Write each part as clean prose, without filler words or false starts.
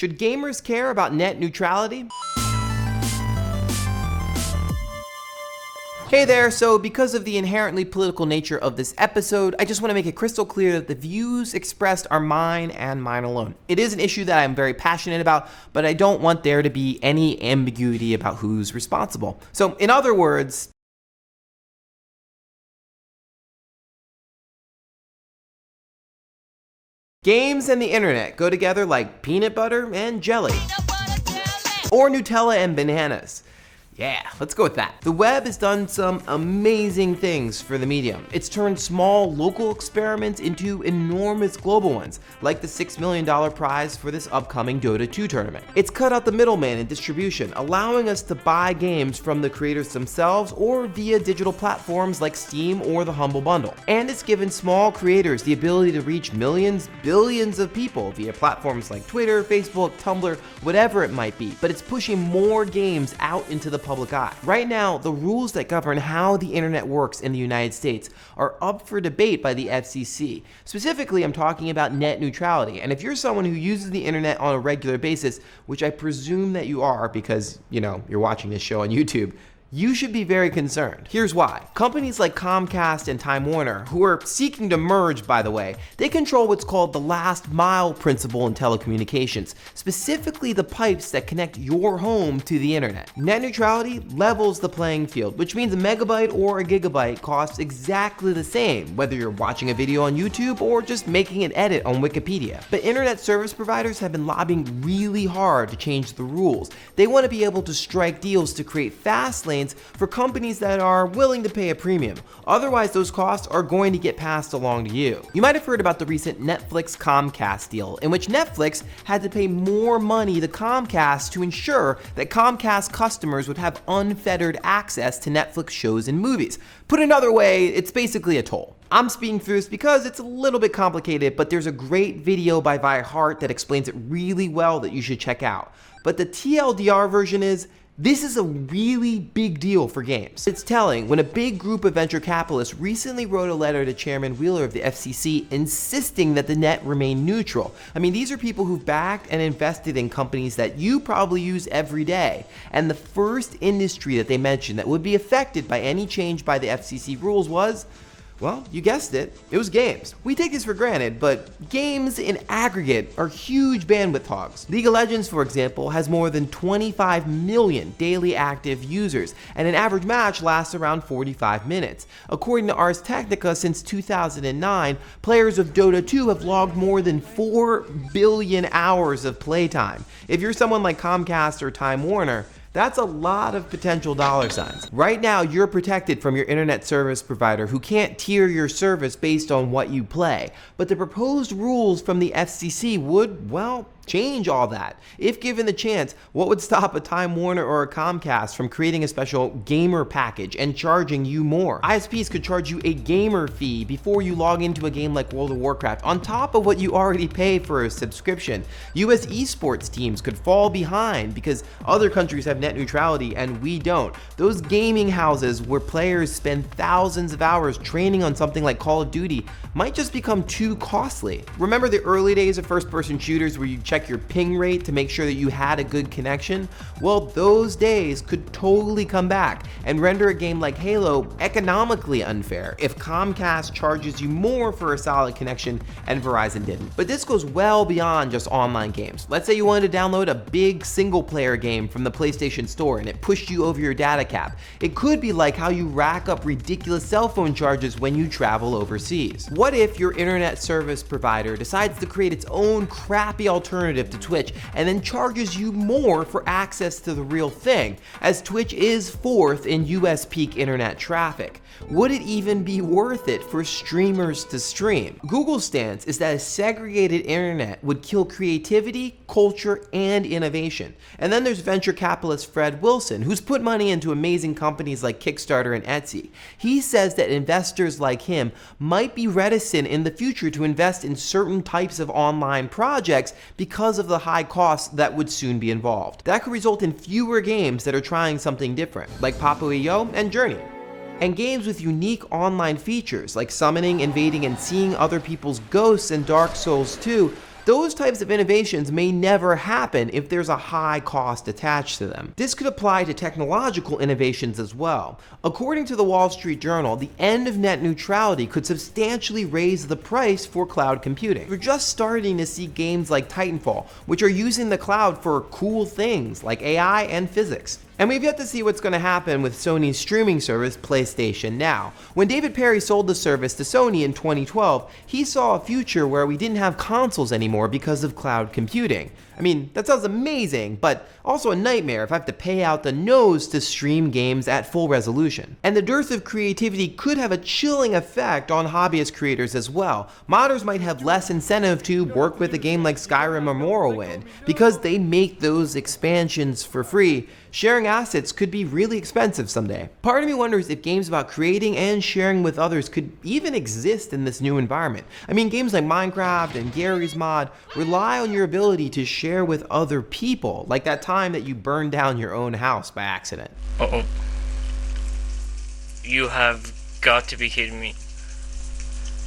Should gamers care about net neutrality? Hey there, so because of the inherently political nature of this episode, I just want to make it crystal clear that the views expressed are mine and mine alone. It is an issue that I'm very passionate about, but I don't want there to be any ambiguity about who's responsible. So in other words, games and the internet go together like peanut butter and jelly. Or Nutella and bananas. Yeah, let's go with that. The web has done some amazing things for the medium. It's turned small local experiments into enormous global ones, like the $6 million prize for this upcoming Dota 2 tournament. It's cut out the middleman in distribution, allowing us to buy games from the creators themselves or via digital platforms like Steam or the Humble Bundle. And it's given small creators the ability to reach millions, billions of people via platforms like Twitter, Facebook, Tumblr, whatever it might be. But it's pushing more games out into the public eye. Right now, the rules that govern how the internet works in the United States are up for debate by the FCC. Specifically, I'm talking about net neutrality. And if you're someone who uses the internet on a regular basis, which I presume that you are because, you're watching this show on YouTube, you should be very concerned. Here's why. Companies like Comcast and Time Warner, who are seeking to merge, by the way, they control what's called the last mile principle in telecommunications, specifically the pipes that connect your home to the internet. Net neutrality levels the playing field, which means a megabyte or a gigabyte costs exactly the same, whether you're watching a video on YouTube or just making an edit on Wikipedia. But internet service providers have been lobbying really hard to change the rules. They want to be able to strike deals to create fast lanes for companies that are willing to pay a premium. Otherwise, those costs are going to get passed along to you. You might have heard about the recent Netflix-Comcast deal, in which Netflix had to pay more money to Comcast to ensure that Comcast customers would have unfettered access to Netflix shows and movies. Put another way, it's basically a toll. I'm speaking through this because it's a little bit complicated, but there's a great video by Vi Hart that explains it really well that you should check out. But the TLDR version is, this is a really big deal for games. It's telling when a big group of venture capitalists recently wrote a letter to Chairman Wheeler of the FCC insisting that the net remain neutral. I mean, these are people who've backed and invested in companies that you probably use every day. And the first industry that they mentioned that would be affected by any change by the FCC rules was, well, you guessed it was games. We take this for granted, but games in aggregate are huge bandwidth hogs. League of Legends, for example, has more than 25 million daily active users, and an average match lasts around 45 minutes. According to Ars Technica, since 2009, players of Dota 2 have logged more than 4 billion hours of playtime. If you're someone like Comcast or Time Warner, that's a lot of potential dollar signs. Right now, you're protected from your internet service provider who can't tier your service based on what you play. But the proposed rules from the FCC would, well, change all that. If given the chance, what would stop a Time Warner or a Comcast from creating a special gamer package and charging you more? ISPs could charge you a gamer fee before you log into a game like World of Warcraft, on top of what you already pay for a subscription. US esports teams could fall behind because other countries have net neutrality and we don't. Those gaming houses where players spend thousands of hours training on something like Call of Duty might just become too costly. Remember the early days of first-person shooters where you check your ping rate to make sure that you had a good connection? Well, those days could totally come back and render a game like Halo economically unfair if Comcast charges you more for a solid connection and Verizon didn't. But this goes well beyond just online games. Let's say you wanted to download a big single-player game from the PlayStation Store and it pushed you over your data cap. It could be like how you rack up ridiculous cell phone charges when you travel overseas. What if your internet service provider decides to create its own crappy alternative to Twitch and then charges you more for access to the real thing, as Twitch is fourth in US peak internet traffic? Would it even be worth it for streamers to stream? Google's stance is that a segregated internet would kill creativity, culture, and innovation. And then there's venture capitalist Fred Wilson, who's put money into amazing companies like Kickstarter and Etsy. He says that investors like him might be reticent in the future to invest in certain types of online projects because of the high costs that would soon be involved. That could result in fewer games that are trying something different, like Papo.io and Journey. And games with unique online features like summoning, invading, and seeing other people's ghosts in Dark Souls 2, those types of innovations may never happen if there's a high cost attached to them. This could apply to technological innovations as well. According to the Wall Street Journal, the end of net neutrality could substantially raise the price for cloud computing. We're just starting to see games like Titanfall, which are using the cloud for cool things like AI and physics. And we've yet to see what's going to happen with Sony's streaming service, PlayStation Now. When David Perry sold the service to Sony in 2012, he saw a future where we didn't have consoles anymore because of cloud computing. I mean, that sounds amazing, but also a nightmare if I have to pay out the nose to stream games at full resolution. And the dearth of creativity could have a chilling effect on hobbyist creators as well. Modders might have less incentive to work with a game like Skyrim or Morrowind because they make those expansions for free. Sharing assets could be really expensive someday. Part of me wonders if games about creating and sharing with others could even exist in this new environment. I mean, games like Minecraft and Garry's Mod rely on your ability to share with other people, like that time that you burned down your own house by accident. Uh-oh. You have got to be kidding me.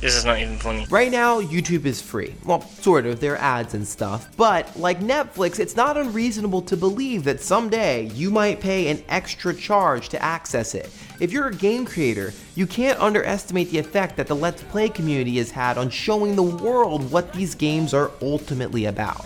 This is not even funny. Right now, YouTube is free. Well, sort of, there are ads and stuff, but like Netflix, it's not unreasonable to believe that someday you might pay an extra charge to access it. If you're a game creator, you can't underestimate the effect that the Let's Play community has had on showing the world what these games are ultimately about.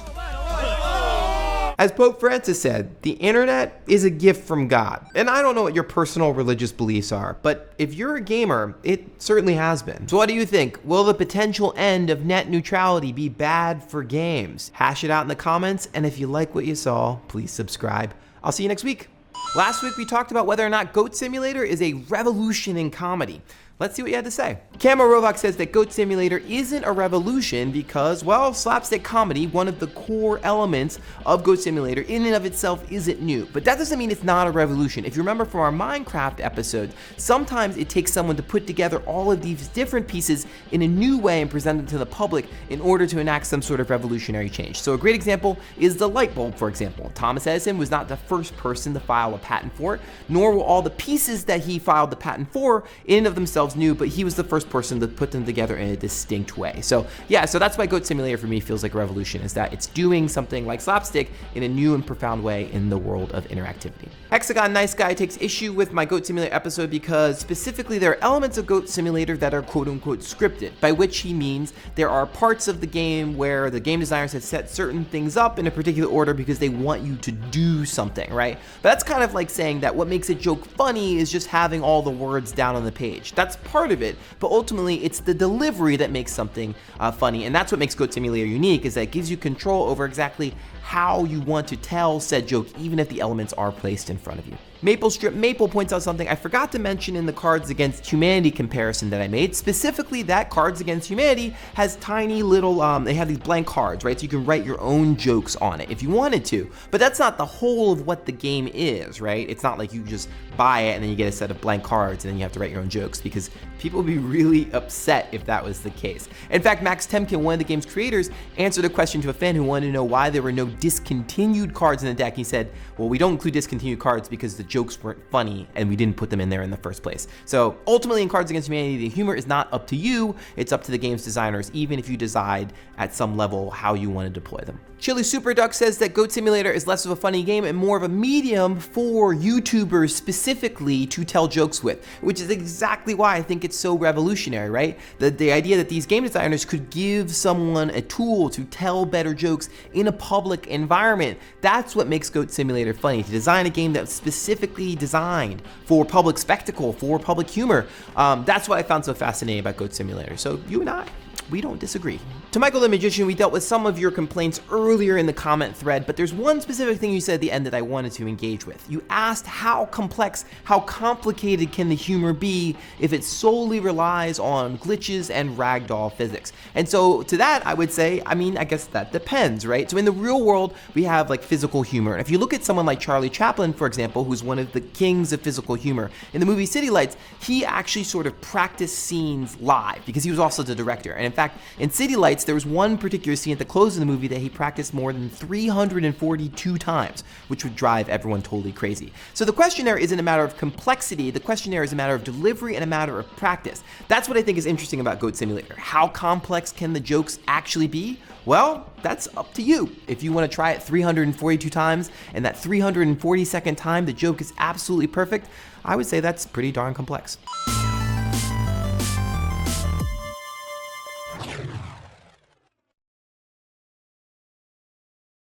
As Pope Francis said, the internet is a gift from God. And I don't know what your personal religious beliefs are, but if you're a gamer, it certainly has been. So what do you think? Will the potential end of net neutrality be bad for games? Hash it out in the comments, and if you like what you saw, please subscribe. I'll see you next week. Last week we talked about whether or not Goat Simulator is a revolution in comedy. Let's see what you had to say. Camo Rovak says that Goat Simulator isn't a revolution because, well, slapstick comedy, one of the core elements of Goat Simulator, in and of itself isn't new. But that doesn't mean it's not a revolution. If you remember from our Minecraft episode, sometimes it takes someone to put together all of these different pieces in a new way and present it to the public in order to enact some sort of revolutionary change. So a great example is the light bulb, for example. Thomas Edison was not the first person to file a patent for it, nor were all the pieces that he filed the patent for in and of themselves new, but he was the first person to put them together in a distinct way. So yeah, so that's why Goat Simulator for me feels like a revolution, is that it's doing something like slapstick in a new and profound way in the world of interactivity. HexagonNiceguy takes issue with my Goat Simulator episode because specifically there are elements of Goat Simulator that are quote unquote scripted, by which he means there are parts of the game where the game designers have set certain things up in a particular order because they want you to do something, right? But that's kind of like saying that what makes a joke funny is just having all the words down on the page. That's part of it, but ultimately it's the delivery that makes something funny, and that's what makes Goat Simulator unique, is that it gives you control over exactly how you want to tell said joke, even if the elements are placed in front of you. MapIestrip Maple points out something I forgot to mention in the Cards Against Humanity comparison that I made, specifically that Cards Against Humanity has tiny little, they have these blank cards, right? So you can write your own jokes on it if you wanted to, but that's not the whole of what the game is, right? It's not like you just buy it and then you get a set of blank cards and then you have to write your own jokes, because people would be really upset if that was the case. In fact, Max Temkin, one of the game's creators, answered a question to a fan who wanted to know why there were no discontinued cards in the deck. He said, well, we don't include discontinued cards because the jokes weren't funny and we didn't put them in there in the first place. So ultimately in Cards Against Humanity, the humor is not up to you, it's up to the game's designers, even if you decide at some level how you want to deploy them. ChillySuperDuck says that Goat Simulator is less of a funny game and more of a medium for YouTubers specifically to tell jokes with, which is exactly why I think it's so revolutionary, right? The idea that these game designers could give someone a tool to tell better jokes in a public environment, that's what makes Goat Simulator funny. To design a game that's specifically designed for public spectacle, for public humor, that's what I found so fascinating about Goat Simulator. So you and I, we don't disagree. To Michael the Magician, we dealt with some of your complaints earlier in the comment thread, but there's one specific thing you said at the end that I wanted to engage with. You asked how complex, how complicated can the humor be if it solely relies on glitches and ragdoll physics? And so to that, I would say, I mean, I guess that depends, right? So in the real world, we have like physical humor. And if you look at someone like Charlie Chaplin, for example, who's one of the kings of physical humor, in the movie City Lights, he actually sort of practiced scenes live because he was also the director. And in fact, in City Lights, writes there was one particular scene at the close of the movie that he practiced more than 342 times, which would drive everyone totally crazy. So the questionnaire isn't a matter of complexity, the questionnaire is a matter of delivery and a matter of practice. That's what I think is interesting about Goat Simulator. How complex can the jokes actually be? Well, that's up to you. If you want to try it 342 times, and that 342nd time the joke is absolutely perfect, I would say that's pretty darn complex.